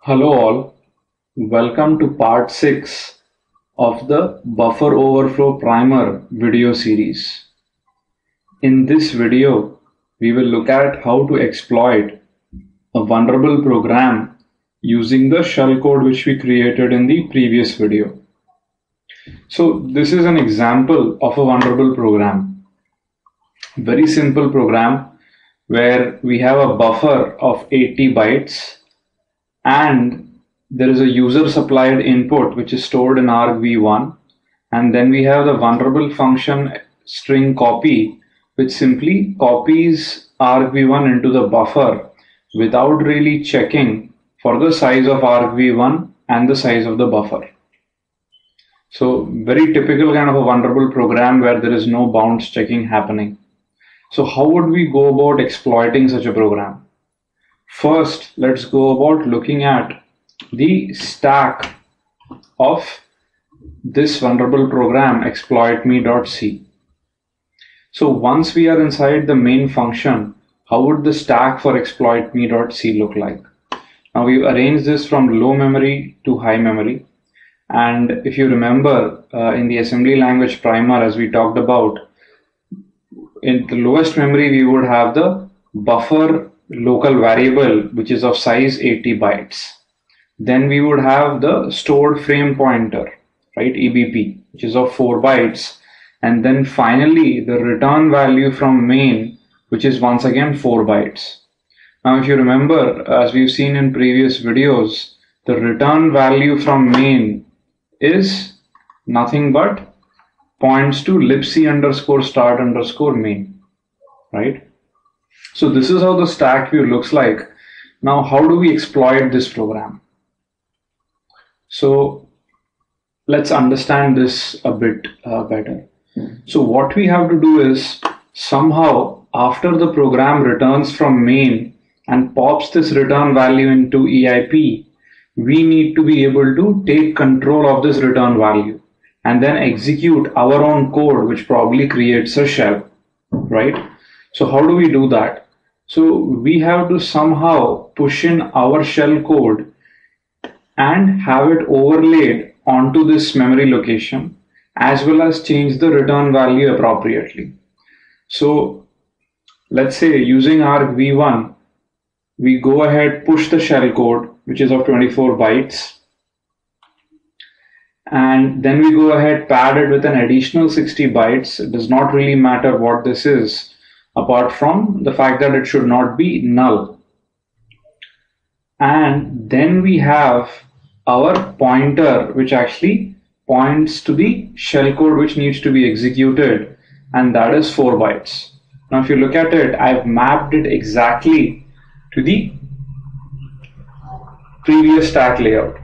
Hello all, welcome to part 6 of the Buffer Overflow Primer video series. In this video, we will look at how to exploit a vulnerable program using the shellcode which we created in the previous video. So this is an example of a vulnerable program. Very simple program where we have a buffer of 80 bytes and there is a user supplied input which is stored in argv1, and then we have the vulnerable function string copy which simply copies argv1 into the buffer without really checking for the size of argv1 and the size of the buffer. So very typical kind of a vulnerable program where there is no bounds checking happening. So how would we go about exploiting such a program? First, let's go about looking at the stack of this vulnerable program ExploitMe.c. So once we are inside the main function, how would the stack for ExploitMe.c look like? Now we've arranged this from low memory to high memory. And if you remember in the assembly language primer, as we talked about, in the lowest memory we would have the buffer local variable which is of size 80 bytes. Then we would have the stored frame pointer, right, EBP, which is of 4 bytes, and then finally the return value from main, which is once again 4 bytes. Now if you remember, as we've seen in previous videos, the return value from main is nothing but points to libc underscore start underscore main, right? So this is how the stack view looks like. Now, how do we exploit this program? So let's understand this a bit better. So what we have to do is somehow after the program returns from main and pops this return value into EIP, we need to be able to take control of this return value and then execute our own code, which probably creates a shell, right? So how do we do that? So we have to somehow push in our shell code and have it overlaid onto this memory location, as well as change the return value appropriately. So let's say using argv1, we go ahead, push the shell code, which is of 24 bytes. And then we go ahead, pad it with an additional 60 bytes. It does not really matter what this is, apart from the fact that it should not be null. And then we have our pointer, which actually points to the shellcode which needs to be executed, and that is 4 bytes. Now if you look at it, I've mapped it exactly to the previous stack layout.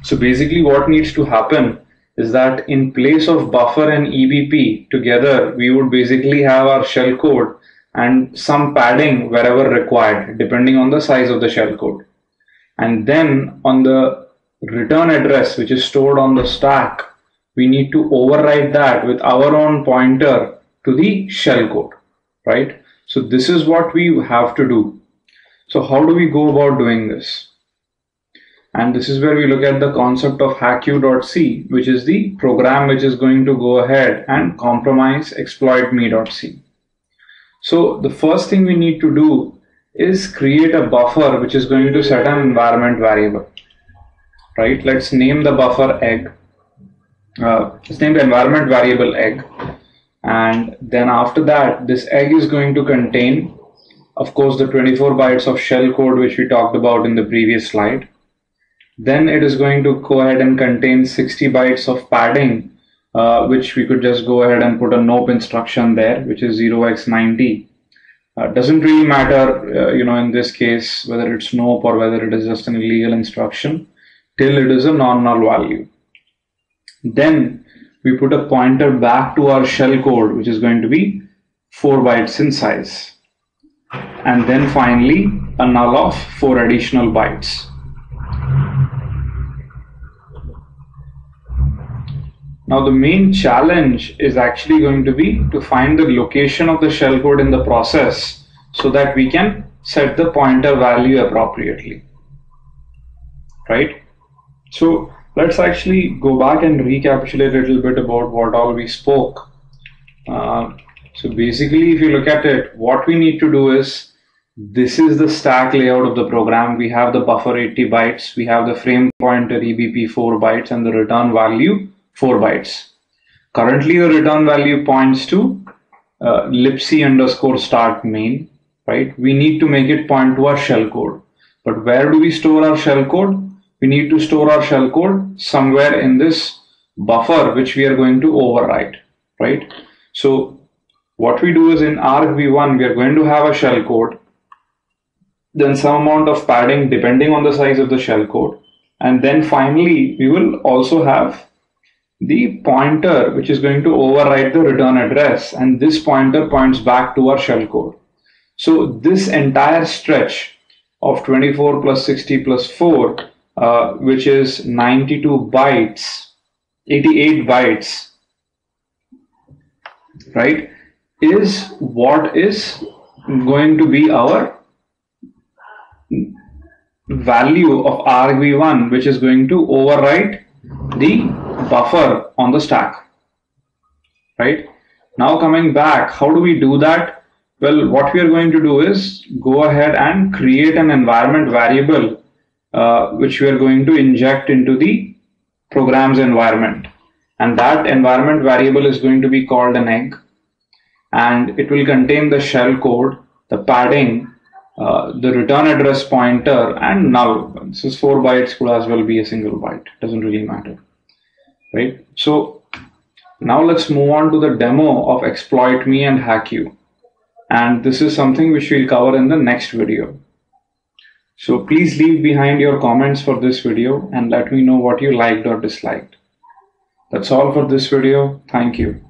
So basically what needs to happen is that in place of buffer and EBP together, we would basically have our shellcode and some padding wherever required, depending on the size of the shellcode. And then on the return address, which is stored on the stack, we need to override that with our own pointer to the shellcode, right? So this is what we have to do. So how do we go about doing this? And this is where we look at the concept of hack-you.c, which is the program which is going to go ahead and compromise ExploitMe.c. So the first thing we need to do is create a buffer which is going to set an environment variable, right? Let's name the buffer egg. Let's name the environment variable egg. And then after that, this egg is going to contain, of course, the 24 bytes of shellcode which we talked about in the previous slide. Then it is going to go ahead and contain 60 bytes of padding, which we could just go ahead and put a nope instruction there, which is 0x90. Doesn't really matter, in this case, whether it's nope or whether it is just an illegal instruction, till it is a non-null value. Then we put a pointer back to our shellcode, which is going to be 4 bytes in size. And then finally, a null of 4 additional bytes. Now the main challenge is actually going to be to find the location of the shellcode in the process so that we can set the pointer value appropriately. right? So let's actually go back and recapitulate a little bit about what all we spoke. So basically, if you look at it, what we need to do is, this is the stack layout of the program. We have the buffer 80 bytes, we have the frame pointer EBP 4 bytes, and the return value 4 bytes. Currently, the return value points to libc underscore start main, right? We need to make it point to our shell code. But where do we store our shell code? We need to store our shell code somewhere in this buffer, which we are going to overwrite, right? So what we do is, in argv1, we are going to have a shell code, then some amount of padding depending on the size of the shell code. And then finally, we will also have the pointer, which is going to overwrite the return address. And this pointer points back to our shell code. So this entire stretch of 24 plus 60 plus 4, which is 92 bytes, 88 bytes, right, is what is going to be our value of argv1, which is going to overwrite the buffer on the stack, right? Now coming back, how do we do that? Well, what we are going to do is go ahead and create an environment variable, which we are going to inject into the program's environment. And that environment variable is going to be called an egg. And it will contain the shell code, the padding, the return address pointer, and null. This is 4 bytes, could as well be a single byte. Doesn't really matter, right? So now let's move on to the demo of ExploitMe and HackYou. And this is something which we'll cover in the next video. So please leave behind your comments for this video and let me know what you liked or disliked. That's all for this video. Thank you.